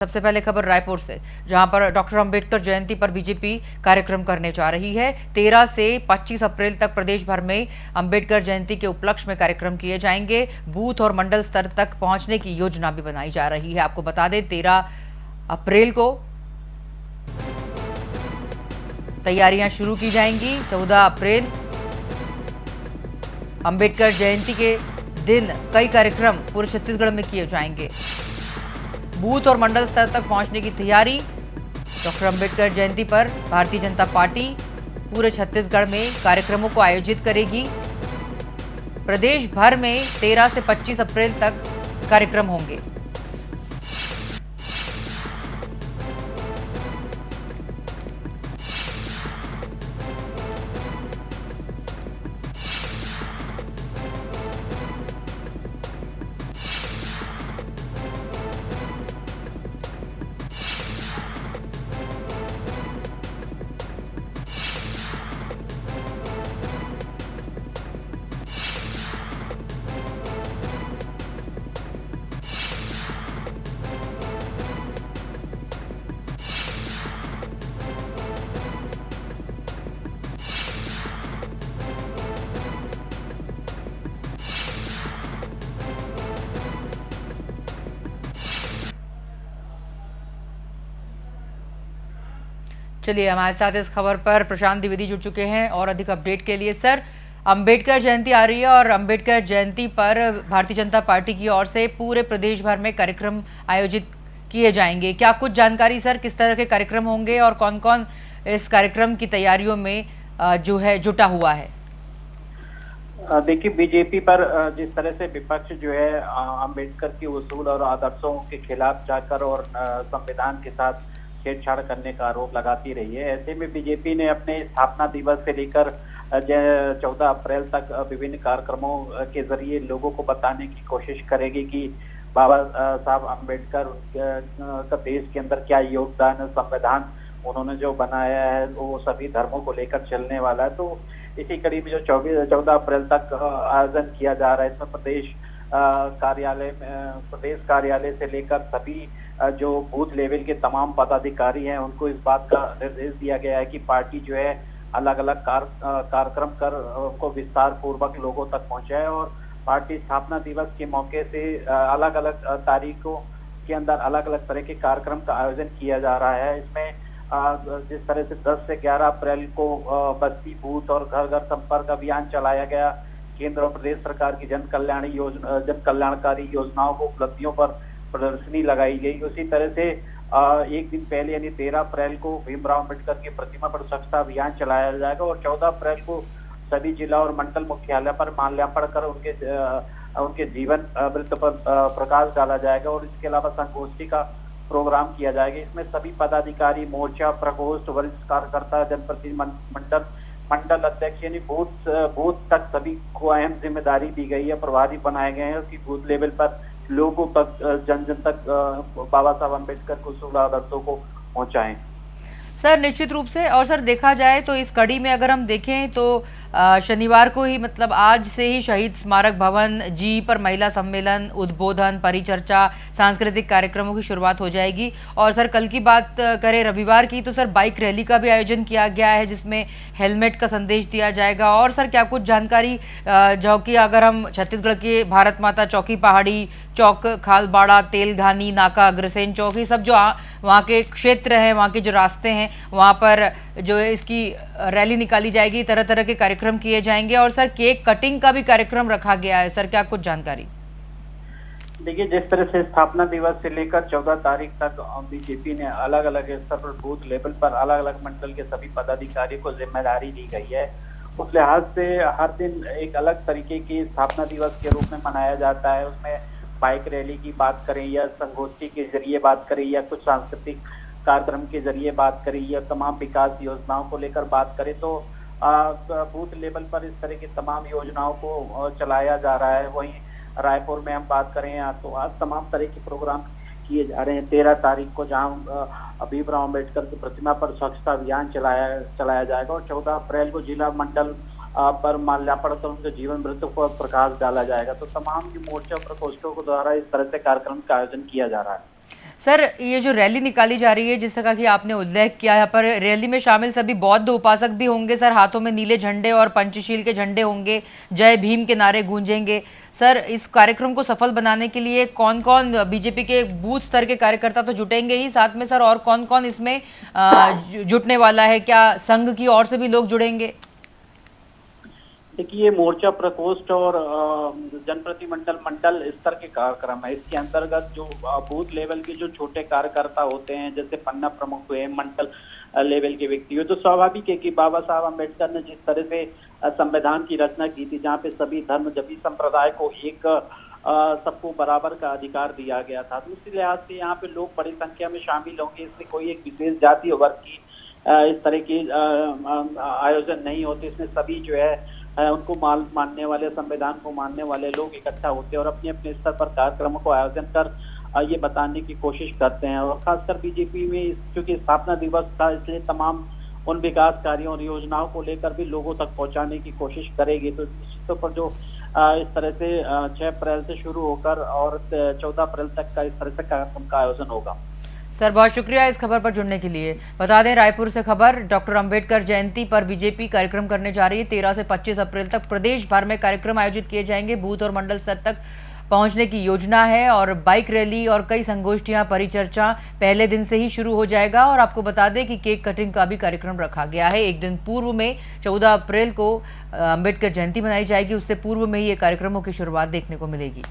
सबसे पहले खबर रायपुर से, जहां पर डॉक्टर अंबेडकर जयंती पर बीजेपी कार्यक्रम करने जा रही है। 13 से 25 अप्रैल तक प्रदेश भर में अंबेडकर जयंती के उपलक्ष्य में कार्यक्रम किए जाएंगे। बूथ और मंडल स्तर तक पहुंचने की योजना भी बनाई जा रही है। आपको बता दें, 13 अप्रैल को तैयारियां शुरू की जाएंगी। 14 अप्रैल अंबेडकर जयंती के दिन कई कार्यक्रम पूरे छत्तीसगढ़ में किए जाएंगे। बूथ और मंडल स्तर तक पहुंचने की तैयारी। डॉक्टर अंबेडकर जयंती पर भारतीय जनता पार्टी पूरे छत्तीसगढ़ में कार्यक्रमों को आयोजित करेगी। प्रदेश भर में 13 से 25 अप्रैल तक कार्यक्रम होंगे। चलिए, हमारे साथ इस खबर पर प्रशांत द्विवेदी जुड़ चुके हैं और अधिक अपडेट के लिए। सर, अंबेडकर जयंती आ रही है और अंबेडकर जयंती पर भारतीय जनता पार्टी की ओर से पूरे प्रदेश भर में कार्यक्रम आयोजित किए जाएंगे। क्या कुछ जानकारी सर, किस तरह के कार्यक्रम होंगे और कौन कौन इस कार्यक्रम की तैयारियों में जो है जुटा हुआ है? देखिए, बीजेपी पर जिस तरह से विपक्ष जो है अंबेडकर की उसूल और आदर्शों के खिलाफ जाकर और संविधान के साथ छेड़छाड़ करने का आरोप लगाती रही है, ऐसे में बीजेपी ने अपने स्थापना दिवस से लेकर 14 अप्रैल तक विभिन्न कार्यक्रमों के जरिए लोगों को बताने की कोशिश करेगी कि बाबा साहब अंबेडकर का देश के अंदर क्या योगदान है। संविधान उन्होंने जो बनाया है वो सभी धर्मों को लेकर चलने वाला है। तो इसी कड़ी में जो 14 अप्रैल तक आयोजन किया जा रहा है, इसमें प्रदेश कार्यालय से लेकर सभी जो बूथ लेवल के तमाम पदाधिकारी हैं उनको इस बात का निर्देश दिया गया है कि पार्टी जो है अलग अलग कार्यक्रम कर उनको विस्तार पूर्वक लोगों तक पहुंचाए और पार्टी स्थापना दिवस के मौके से अलग अलग तारीखों के अंदर अलग अलग तरह के कार्यक्रम का आयोजन किया जा रहा है। इसमें जिस तरह से 10 से 11 अप्रैल को बस्ती बूथ और घर घर संपर्क अभियान चलाया गया, केंद्र और प्रदेश सरकार की जन कल्याणकारी योजनाओं को उपलब्धियों पर प्रदर्शनी लगाई गई। उसी तरह से एक दिन पहले यानी 13 अप्रैल को भीमराव अम्बेडकर की प्रतिमा पर स्वच्छता अभियान चलाया जाएगा और 14 अप्रैल को सभी जिला और मंडल मुख्यालय पर माल्यार्पण कर उनके जीवन वृत्त पर प्रकाश डाला जाएगा और इसके अलावा संगोष्ठी का प्रोग्राम किया जाएगा। इसमें सभी पदाधिकारी, मोर्चा प्रकोष्ठ, वरिष्ठ कार्यकर्ता, जनप्रतिनिधि मंडल अध्यक्ष यानी बूथ तक सभी को अहम जिम्मेदारी दी गई है, प्रभारी बनाए गए हैं कि बूथ लेवल पर लोगों तक जन जन तक बाबा साहब अम्बेडकर को उसूल आदर्शों को पहुंचाएं। सर, निश्चित रूप से। और सर, देखा जाए तो इस कड़ी में अगर हम देखें तो शनिवार को ही, मतलब आज से ही शहीद स्मारक भवन जी पर महिला सम्मेलन, उद्बोधन, परिचर्चा, सांस्कृतिक कार्यक्रमों की शुरुआत हो जाएगी। और सर, कल की बात करें रविवार की, तो सर बाइक रैली का भी आयोजन किया गया है जिसमें हेलमेट का संदेश दिया जाएगा। और सर, क्या कुछ जानकारी जो कि अगर हम छत्तीसगढ़ के भारत माता चौकी, पहाड़ी चौक, खालबाड़ा, तेलघानी नाका, अग्रसेन चौक, ये सब जो वहाँ के क्षेत्र हैं, वहाँ के जो रास्ते हैं, वहाँ पर जो है इसकी रैली निकाली जाएगी, तरह तरह के कार्यक्रम किए जाएंगे। और सर, केक कटिंग का भी कार्यक्रम रखा गया है। सर, क्या कुछ जानकारी? देखिए, जिस तरह से स्थापना दिवस से लेकर 14 तारीख तक बीजेपी ने अलग अलग स्तर पर बूथ लेवल पर अलग अलग मंडल के सभी पदाधिकारियों को जिम्मेदारी दी गई है, उस लिहाज से हर दिन एक अलग तरीके की स्थापना दिवस के रूप में मनाया जाता है। उसमें बाइक रैली की बात करें या संगोष्ठी के जरिए बात करें या कुछ सांस्कृतिक कार्यक्रम के जरिए बात करें या तमाम विकास योजनाओं को लेकर बात करें, तो बूथ लेवल पर इस तरह की तमाम योजनाओं को चलाया जा रहा है। वहीं रायपुर में हम बात करें तो आज तमाम तरह के प्रोग्राम किए जा रहे हैं। 13 तारीख को जहां भीमराव अम्बेडकर की प्रतिमा पर स्वच्छता अभियान चलाया जाएगा और 14 अप्रैल को जिला मंडल पर माल्यार्पण कर उनके जीवन वृत्त पर प्रकाश डाला जाएगा। तो तमाम मोर्चा प्रकोष्ठों के द्वारा इस तरह से कार्यक्रम का आयोजन किया जा रहा है। सर, ये जो रैली निकाली जा रही है, जिस तरह की आपने उल्लेख किया, यहाँ पर रैली में शामिल सभी बौद्ध उपासक भी होंगे सर, हाथों में नीले झंडे और पंचशील के झंडे होंगे, जय भीम के नारे गूंजेंगे। सर, इस कार्यक्रम को सफल बनाने के लिए कौन कौन बीजेपी के बूथ स्तर के कार्यकर्ता तो जुटेंगे ही, साथ में सर और कौन कौन इसमें जुटने वाला है? क्या संघ की ओर से भी लोग जुड़ेंगे? देखिए, ये मोर्चा प्रकोष्ठ और जनप्रतिनिधिमंडल मंडल स्तर के कार्यक्रम है। इसके अंतर्गत जो बूथ लेवल के जो छोटे कार्यकर्ता होते हैं, जैसे पन्ना प्रमुख हुए, मंडल लेवल के व्यक्ति हुए, तो स्वाभाविक है कि बाबा साहब अम्बेडकर ने जिस तरह से संविधान की रचना की थी, जहाँ पे सभी धर्म सभी संप्रदाय को एक सबको बराबर का अधिकार दिया गया था, तो उसी लिहाज से यहाँ पे लोग बड़ी संख्या में शामिल होंगे। इससे कोई एक विशेष जाति और वर्ग की इस तरह के आयोजन नहीं होते। इसमें सभी जो है उनको मानने वाले, संविधान को मानने वाले लोग इकट्ठा होते हैं और अपने अपने स्तर पर कार्यक्रमों को आयोजन कर ये बताने की कोशिश करते हैं। और खासकर बीजेपी में क्योंकि स्थापना दिवस था, इसलिए तमाम उन विकास कार्यों और योजनाओं को लेकर भी लोगों तक पहुंचाने की कोशिश करेगी। तो निश्चित तौर पर जो इस तरह से 6 अप्रैल से शुरू होकर और 14 अप्रैल तक का इस तरह से कार्यक्रम का आयोजन होगा। सर, बहुत शुक्रिया इस खबर पर जुड़ने के लिए। बता दें, रायपुर से खबर, डॉक्टर अंबेडकर जयंती पर बीजेपी कार्यक्रम करने जा रही है। 13 से 25 अप्रैल तक प्रदेश भर में कार्यक्रम आयोजित किए जाएंगे। बूथ और मंडल स्तर तक पहुंचने की योजना है और बाइक रैली और कई संगोष्ठियां, परिचर्चा पहले दिन से ही शुरू हो जाएगा। और आपको बता दें कि केक कटिंग का भी कार्यक्रम रखा गया है। एक दिन पूर्व में 14 अप्रैल को अंबेडकर जयंती मनाई जाएगी, उससे पूर्व में ही ये कार्यक्रमों की शुरुआत देखने को मिलेगी।